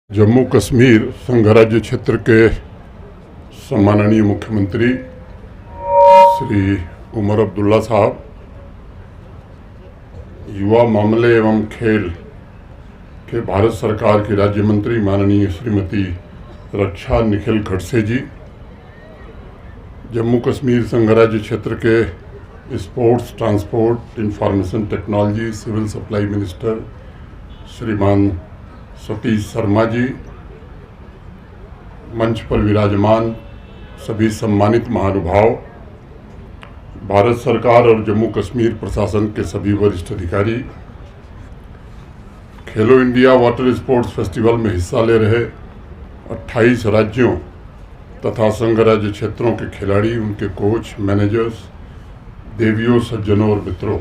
जम्मू कश्मीर संघ राज्य क्षेत्र के सम्माननीय मुख्यमंत्री श्री उमर अब्दुल्ला साहब, युवा मामले एवं खेल के भारत सरकार की राज्य मंत्री माननीय श्रीमती रक्षा निखिल खड़से जी, जम्मू कश्मीर संघ राज्य क्षेत्र के sports, transport, information technology, civil supply minister श्रीमान सतीश शर्मा जी, मंच पर विराजमान सभी सम्मानित महानुभाव, भारत सरकार और जम्मू कश्मीर प्रशासन के सभी वरिष्ठ अधिकारी, खेलो इंडिया वाटर स्पोर्ट्स फेस्टिवल में हिस्सा ले रहे 28 राज्यों तथा संघ राज्य क्षेत्रों के खिलाड़ी, उनके कोच, मैनेजर्स, देवियों, सज्जनों और मित्रों,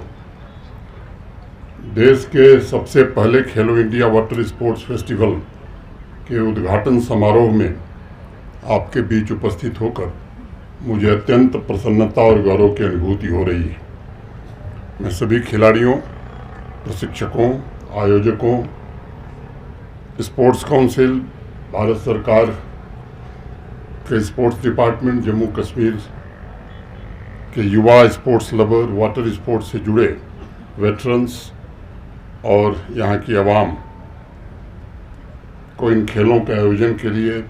देश के सबसे पहले खेलो इंडिया वाटर स्पोर्ट्स फेस्टिवल के उद्घाटन समारोह में आपके बीच उपस्थित होकर मुझे अत्यंत प्रसन्नता और गौरव की अनुभूति हो रही है। मैं सभी खिलाड़ियों, प्रशिक्षकों, आयोजकों, स्पोर्ट्स काउंसिल, भारत सरकार के स्पोर्ट्स डिपार्टमेंट, जम्मू कश्मीर के युवा स्पोर्ट्स लवर, वाटर स्पोर्ट्स से जुड़े वेटरन्स और यहाँ की आवाम को इन खेलों के आयोजन के लिए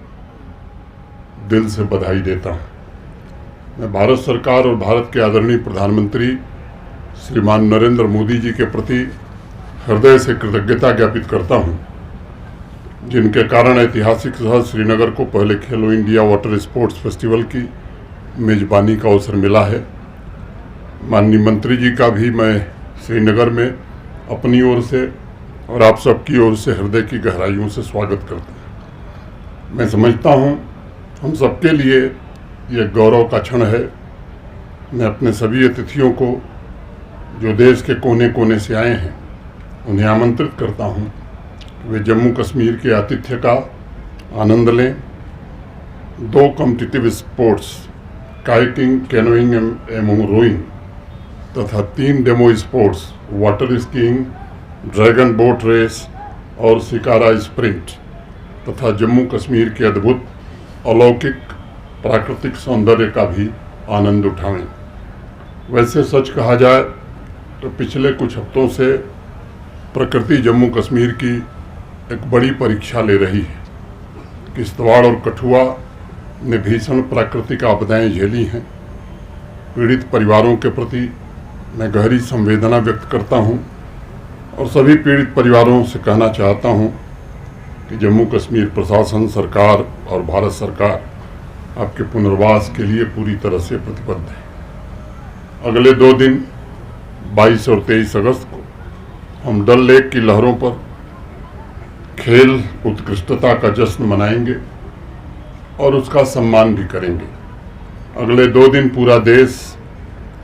दिल से बधाई देता हूँ। मैं भारत सरकार और भारत के आदरणीय प्रधानमंत्री श्रीमान नरेंद्र मोदी जी के प्रति हृदय से कृतज्ञता ज्ञापित करता हूँ, जिनके कारण ऐतिहासिक शहर श्रीनगर को पहले खेलो इंडिया वाटर स्पोर्ट्स फेस्टिवल की मेज़बानी का अवसर मिला है। माननीय मंत्री जी का भी मैं श्रीनगर में अपनी ओर से और आप सबकी ओर से हृदय की गहराइयों से स्वागत करता हूँ। मैं समझता हूँ हम सबके लिए ये गौरव का क्षण है। मैं अपने सभी अतिथियों को जो देश के कोने कोने से आए हैं उन्हें आमंत्रित करता हूँ कि वे जम्मू कश्मीर के आतिथ्य का आनंद लें। 2 कॉम्पिटिटिव स्पोर्ट्स, काइटिंग, कैनोइंग एवं रोइंग तथा 3 demo sports, water skiing, dragon boat race और शिकारा स्प्रिंट तथा जम्मू कश्मीर के अद्भुत अलौकिक प्राकृतिक सौंदर्य का भी आनंद उठाएं। वैसे सच कहा जाए तो पिछले कुछ हफ्तों से प्रकृति जम्मू कश्मीर की एक बड़ी परीक्षा ले रही है। किश्तवाड़ और कठुआ ने भीषण प्राकृतिक आपदाएं झेली हैं। पीड़ित परिवारों के प्रति मैं गहरी संवेदना व्यक्त करता हूं और सभी पीड़ित परिवारों से कहना चाहता हूं कि जम्मू कश्मीर प्रशासन, सरकार और भारत सरकार आपके पुनर्वास के लिए पूरी तरह से प्रतिबद्ध है। अगले 2 दिन 22 और 23 अगस्त को हम डल लेक की लहरों पर खेल उत्कृष्टता का जश्न मनाएंगे और उसका सम्मान भी करेंगे। अगले 2 दिन पूरा देश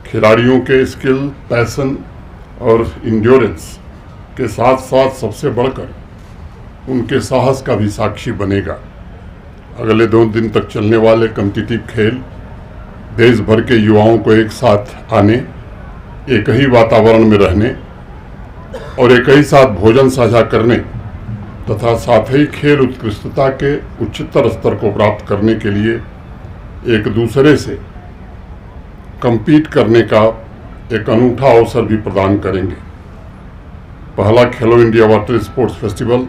खिलाड़ियों के स्किल, पैशन और इंड्योरेंस के साथ साथ सबसे बढ़कर उनके साहस का भी साक्षी बनेगा। अगले 2 दिन तक चलने वाले कॉम्पिटिटिव खेल देश भर के युवाओं को एक साथ आने, एक ही वातावरण में रहने और एक ही साथ भोजन साझा करने तथा साथ ही खेल उत्कृष्टता के उच्चतर स्तर को प्राप्त करने के लिए एक दूसरे से कम्पीट करने का एक अनूठा अवसर भी प्रदान करेंगे। पहला खेलो इंडिया वाटर स्पोर्ट्स फेस्टिवल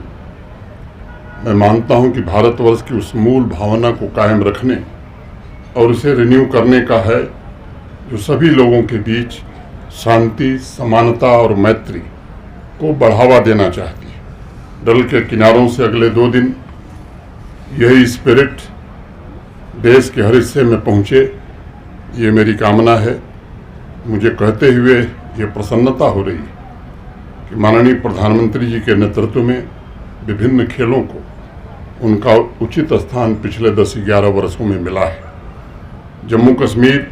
मैं मानता हूं कि भारतवर्ष की उस मूल भावना को कायम रखने और उसे रिन्यू करने का है जो सभी लोगों के बीच शांति, समानता और मैत्री को बढ़ावा देना चाहती है। डल के किनारों से अगले 2 दिन यही स्पिरिट देश के हर हिस्से में पहुंचे, ये मेरी कामना है। मुझे कहते हुए ये प्रसन्नता हो रही है कि माननीय प्रधानमंत्री जी के नेतृत्व में विभिन्न खेलों को उनका उचित स्थान पिछले 10-11 वर्षों में मिला है। जम्मू कश्मीर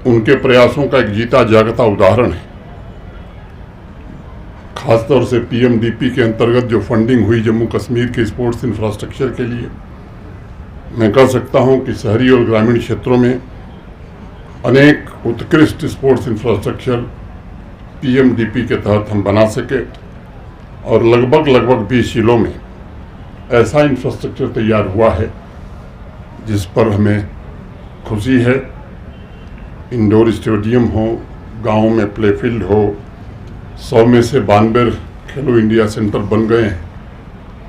उनके प्रयासों का एक जीता जागता उदाहरण है। खासतौर से पीएमडीपी के अंतर्गत जो फंडिंग हुई जम्मू कश्मीर के स्पोर्ट्स इंफ्रास्ट्रक्चर के लिए, मैं कह सकता हूं कि शहरी और ग्रामीण क्षेत्रों में अनेक उत्कृष्ट स्पोर्ट्स इंफ्रास्ट्रक्चर पीएमडीपी के तहत हम बना सके और लगभग 20 जिलों में ऐसा इंफ्रास्ट्रक्चर तैयार हुआ है जिस पर हमें खुशी है। इंडोर स्टेडियम हो, गांव में प्ले फील्ड हो, 100 में से 92 खेलो इंडिया सेंटर बन गए हैं।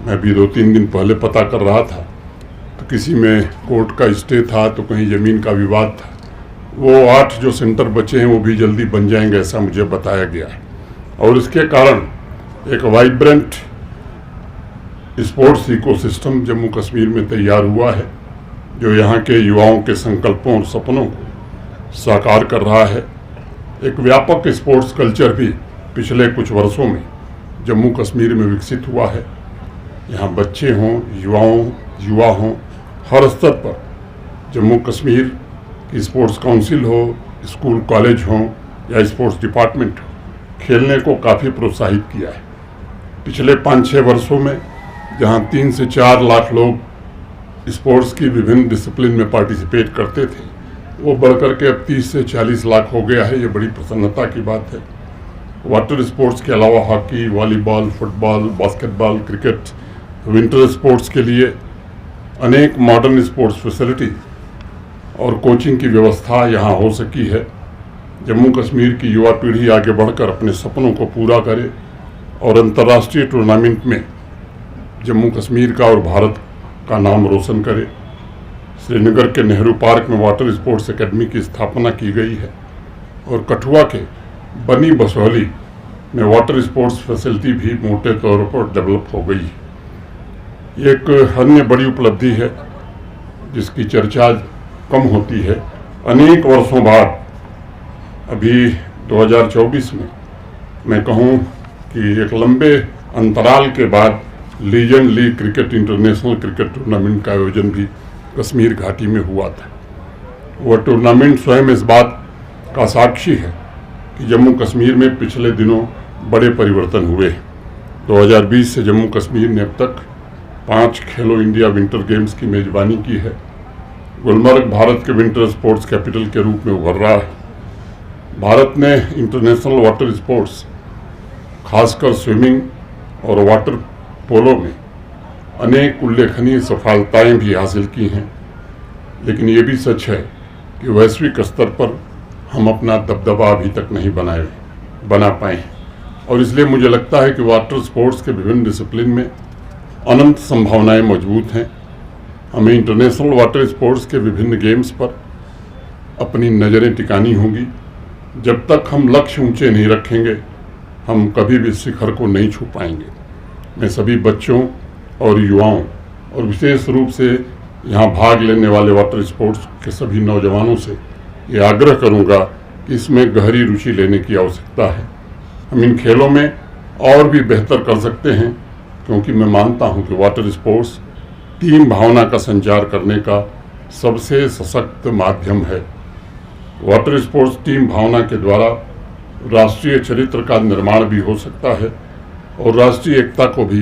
मैं भी 2-3 दिन पहले पता कर रहा था, तो किसी में कोर्ट का स्टे था तो कहीं ज़मीन का विवाद था। वो 8 जो सेंटर बचे हैं वो भी जल्दी बन जाएंगे, ऐसा मुझे बताया गया है। और इसके कारण एक vibrant sports ecosystem Jammu Kashmir में तैयार हुआ है, जो यहाँ के युवाओं के संकल्पों और सपनों को साकार कर रहा है। एक व्यापक स्पोर्ट्स कल्चर भी पिछले कुछ वर्षों में जम्मू कश्मीर में विकसित हुआ है। यहाँ बच्चे हों, युवा हों, हर स्तर पर जम्मू कश्मीर की स्पोर्ट्स काउंसिल हो, स्कूल कॉलेज हों या स्पोर्ट्स डिपार्टमेंट हो, खेलने को काफ़ी प्रोत्साहित किया है। पिछले 5-6 वर्षों में जहाँ 3 से 4 लाख लोग स्पोर्ट्स की विभिन्न डिसिप्लिन में पार्टिसिपेट करते थे, वो बढ़कर के अब 30 से 40 लाख हो गया है। ये बड़ी प्रसन्नता की बात है। वाटर स्पोर्ट्स के अलावा hockey, volleyball, football, basketball, cricket, winter sports के लिए अनेक मॉडर्न स्पोर्ट्स फैसिलिटी और कोचिंग की व्यवस्था यहाँ हो सकी है। जम्मू कश्मीर की युवा पीढ़ी आगे बढ़कर अपने सपनों को पूरा करे और अंतर्राष्ट्रीय टूर्नामेंट में जम्मू कश्मीर का और भारत का नाम रोशन करे। श्रीनगर के नेहरू पार्क में वाटर स्पोर्ट्स एकेडमी की स्थापना की गई है और कठुआ के बनी बसोहली में वाटर स्पोर्ट्स फैसिलिटी भी मोटे तौर पर डेवलप हो गई है। एक अन्य बड़ी उपलब्धि है जिसकी चर्चा कम होती है। अनेक वर्षों बाद अभी 2024 में मैं कहूँ कि एक लंबे अंतराल के बाद legend league cricket international cricket tournament का आयोजन भी कश्मीर घाटी में हुआ था। वह टूर्नामेंट स्वयं इस बात का साक्षी है कि जम्मू कश्मीर में पिछले दिनों बड़े परिवर्तन हुए। 2020 से जम्मू कश्मीर ने अब तक 5 खेलो इंडिया विंटर गेम्स की मेजबानी की है। गुलमर्ग भारत के विंटर स्पोर्ट्स कैपिटल के रूप में उभर रहा है। भारत ने इंटरनेशनल वाटर स्पोर्ट्स, खासकर स्विमिंग और वाटर पोलो में अनेक उल्लेखनीय सफलताएं भी हासिल की हैं, लेकिन ये भी सच है कि वैश्विक स्तर पर हम अपना दबदबा अभी तक नहीं बना पाए हैं। और इसलिए मुझे लगता है कि वाटर स्पोर्ट्स के विभिन्न डिसिप्लिन में अनंत संभावनाएं मौजूद हैं। हमें इंटरनेशनल वाटर स्पोर्ट्स के विभिन्न गेम्स पर अपनी नज़रें टिकानी होंगी। जब तक हम लक्ष्य ऊंचे नहीं रखेंगे, हम कभी भी शिखर को नहीं छू पाएंगे। मैं सभी बच्चों और युवाओं और विशेष रूप से यहाँ भाग लेने वाले वाटर स्पोर्ट्स के सभी नौजवानों से ये आग्रह करूँगा कि इसमें गहरी रुचि लेने की आवश्यकता है। हम इन खेलों में और भी बेहतर कर सकते हैं, क्योंकि मैं मानता हूँ कि वाटर स्पोर्ट्स टीम भावना का संचार करने का सबसे सशक्त माध्यम है। वाटर स्पोर्ट्स टीम भावना के द्वारा राष्ट्रीय चरित्र का निर्माण भी हो सकता है और राष्ट्रीय एकता को भी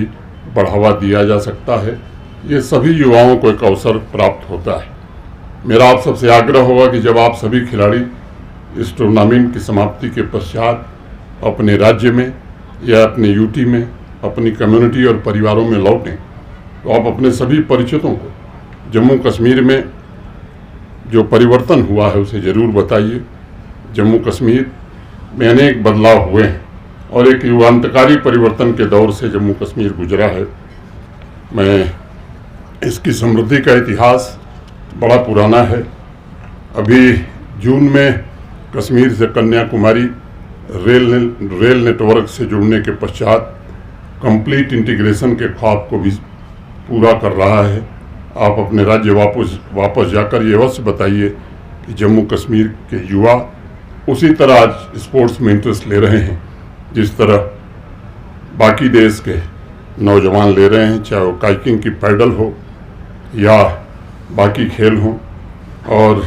बढ़ावा दिया जा सकता है। ये सभी युवाओं को एक अवसर प्राप्त होता है। मेरा आप सबसे आग्रह होगा कि जब आप सभी खिलाड़ी इस टूर्नामेंट की समाप्ति के पश्चात अपने राज्य में या अपने यूटी में, अपनी कम्युनिटी और परिवारों में लौटें, तो आप अपने सभी परिचितों को जम्मू कश्मीर में जो परिवर्तन हुआ है उसे ज़रूर बताइए। जम्मू कश्मीर में अनेक बदलाव हुए हैं और एक युगांतकारी परिवर्तन के दौर से जम्मू कश्मीर गुजरा है। मैं इसकी समृद्धि का इतिहास बड़ा पुराना है। अभी जून में कश्मीर से कन्याकुमारी रेल नेटवर्क से जुड़ने के पश्चात कंप्लीट इंटीग्रेशन के ख्वाब को भी पूरा कर रहा है। आप अपने राज्य वापस जाकर ये अवश्य बताइए कि जम्मू कश्मीर के युवा उसी तरह आज स्पोर्ट्स में इंटरेस्ट ले रहे हैं जिस तरह बाकी देश के नौजवान ले रहे हैं, चाहे वो काइकिंग की पैडल हो या बाकी खेल हों। और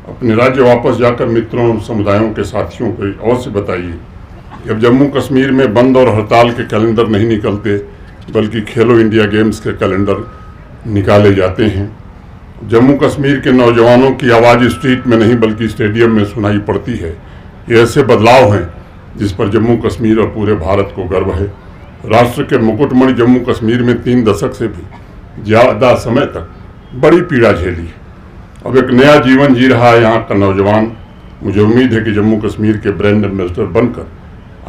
अपने राज्य वापस जाकर मित्रों और समुदायों के साथियों को अवश्य बताइए कि अब जम्मू कश्मीर में बंद और हड़ताल के कैलेंडर नहीं निकलते, बल्कि खेलो इंडिया गेम्स के कैलेंडर निकाले जाते हैं। जम्मू कश्मीर के नौजवानों की आवाज़ स्ट्रीट में नहीं बल्कि स्टेडियम में सुनाई पड़ती है। ये ऐसे बदलाव हैं जिस पर जम्मू कश्मीर और पूरे भारत को गर्व है। राष्ट्र के मुकुटमणि जम्मू कश्मीर में 3 दशक से भी ज़्यादा समय तक बड़ी पीड़ा झेली। अब एक नया जीवन जी रहा है यहाँ का नौजवान। मुझे उम्मीद है कि जम्मू कश्मीर के ब्रांड एम्बेसडर बनकर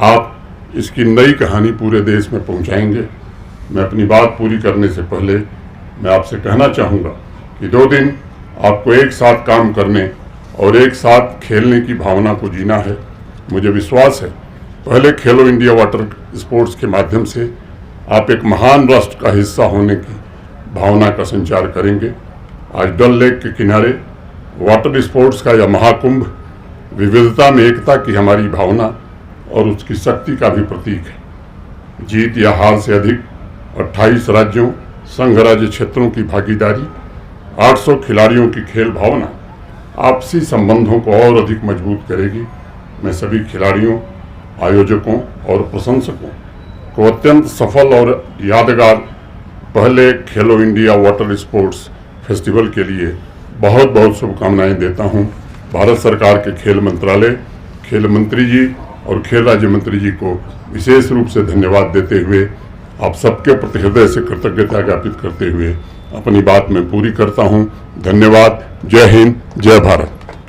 आप इसकी नई कहानी पूरे देश में पहुँचाएंगे। मैं अपनी बात पूरी करने से पहले मैं आपसे कहना चाहूँगा कि 2 दिन आपको एक साथ काम करने और एक साथ खेलने की भावना को जीना है। मुझे विश्वास है पहले खेलो इंडिया वाटर स्पोर्ट्स के माध्यम से आप एक महान राष्ट्र का हिस्सा होने की भावना का संचार करेंगे। आज डल लेक के किनारे वाटर स्पोर्ट्स का यह महाकुंभ विविधता में एकता की हमारी भावना और उसकी शक्ति का भी प्रतीक है। जीत या हार से अधिक 28 राज्यों संघ राज्य क्षेत्रों की भागीदारी, 800 खिलाड़ियों की खेल भावना आपसी संबंधों को और अधिक मजबूत करेगी। मैं सभी खिलाड़ियों, आयोजकों और प्रशंसकों को अत्यंत सफल और यादगार पहले खेलो इंडिया वाटर स्पोर्ट्स फेस्टिवल के लिए बहुत बहुत शुभकामनाएं देता हूं। भारत सरकार के खेल मंत्रालय, खेल मंत्री जी और खेल राज्य मंत्री जी को विशेष रूप से धन्यवाद देते हुए आप सबके प्रति हृदय से कृतज्ञता ज्ञापित करते हुए अपनी बात मैं पूरी करता हूं। धन्यवाद। जय हिंद, जय भारत।